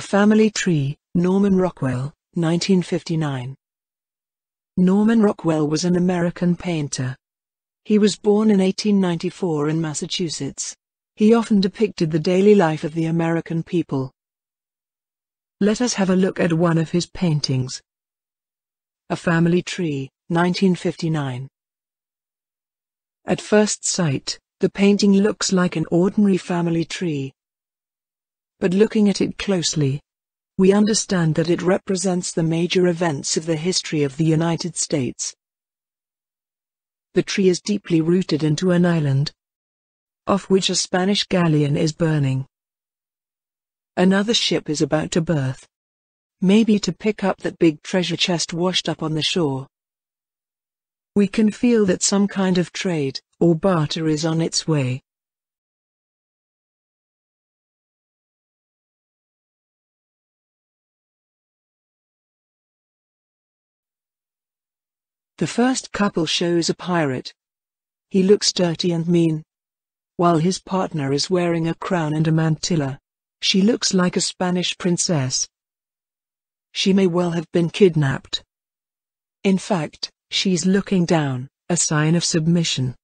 Family Tree, Norman Rockwell, 1959. Norman Rockwell was an American painter. He was born in 1894 in Massachusetts. He often depicted the daily life of the American people. Let us have a look at one of his paintings. A Family Tree, 1959. At first sight, the painting looks like an ordinary family tree. But looking at it closely, we understand that it represents the major events of the history of the United States. The tree is deeply rooted into an island, off which a Spanish galleon is burning. Another ship is about to berth, maybe to pick up that big treasure chest washed up on the shore. We can feel that some kind of trade, or barter, is on its way. The first couple shows a pirate. He looks dirty and mean, while his partner is wearing a crown and a mantilla. She looks like a Spanish princess. She may well have been kidnapped. In fact, she's looking down, a sign of submission.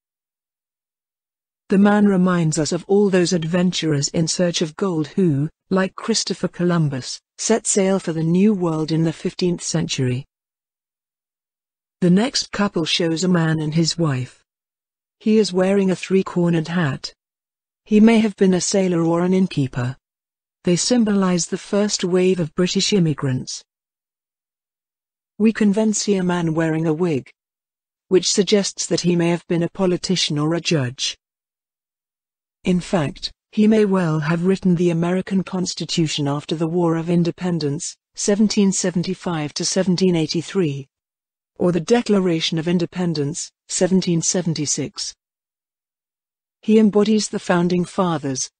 The man reminds us of all those adventurers in search of gold who, like Christopher Columbus, set sail for the New World in the 15th century. The next couple shows a man and his wife. He is wearing a three-cornered hat. He may have been a sailor or an innkeeper. They symbolize the first wave of British immigrants. We can then see a man wearing a wig, which suggests that he may have been a politician or a judge. In fact, he may well have written the American Constitution after the War of Independence, 1775 to 1783. Or the Declaration of Independence, 1776. He embodies the Founding Fathers,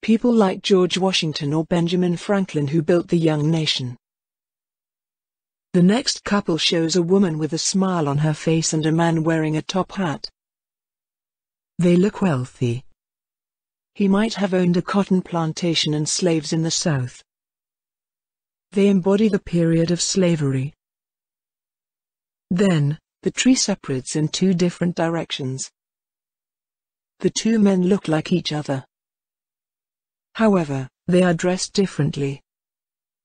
people like George Washington or Benjamin Franklin who built the young nation. The next couple shows a woman with a smile on her face and a man wearing a top hat. They look wealthy. He might have owned a cotton plantation and slaves in the South. They embody the period of slavery. Then, the tree separates in two different directions. The two men look like each other. However, they are dressed differently.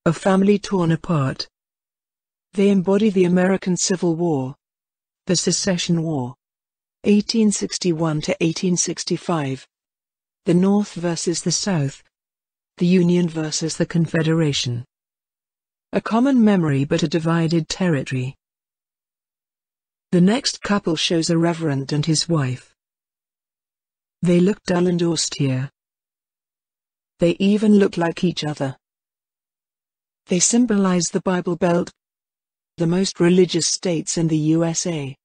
A family torn apart. They embody the American Civil War, the Secession War, 1861 to 1865, the North versus the South, the Union versus the Confederation. A common memory but a divided territory. The next couple shows a reverend and his wife. They look dull and austere. They even look like each other. They symbolize the Bible Belt, the most religious states in the USA.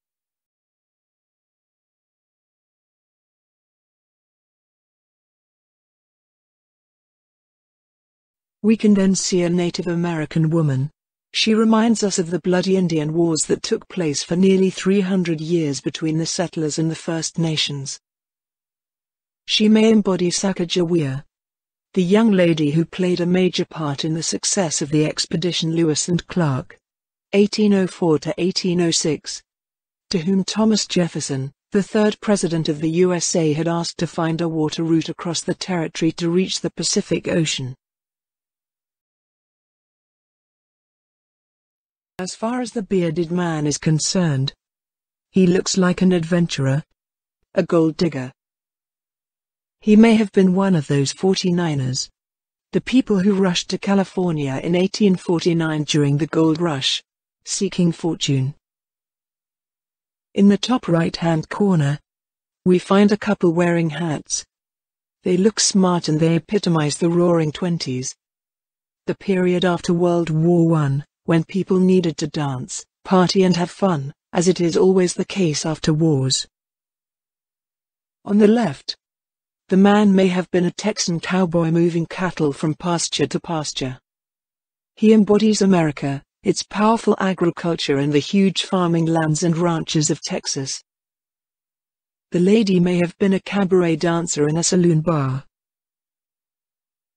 We can then see a Native American woman. She reminds us of the bloody Indian Wars that took place for nearly 300 years between the settlers and the First Nations. She may embody Sacagawea, the young lady who played a major part in the success of the expedition Lewis and Clark, 1804 to 1806, to whom Thomas Jefferson, the third president of the USA, had asked to find a water route across the territory to reach the Pacific Ocean. As far as the bearded man is concerned, he looks like an adventurer, a gold digger. He may have been one of those 49ers, the people who rushed to California in 1849 during the gold rush, seeking fortune. In the top right-hand corner, we find a couple wearing hats. They look smart and they epitomize the Roaring Twenties, the period after World War I. When people needed to dance, party and have fun, as it is always the case after wars. On the left, the man may have been a Texan cowboy moving cattle from pasture to pasture. He embodies America, its powerful agriculture and the huge farming lands and ranches of Texas. The lady may have been a cabaret dancer in a saloon bar.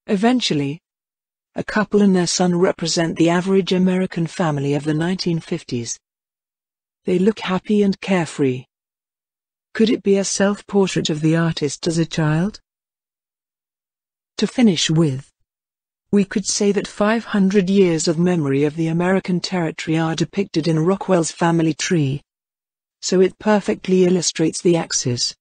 Eventually, A couple and their son represent the average American family of the 1950s. They look happy and carefree. Could it be a self-portrait of the artist as a child? To finish with, we could say that 500 years of memory of the American territory are depicted in Rockwell's family tree. So it perfectly illustrates the axis.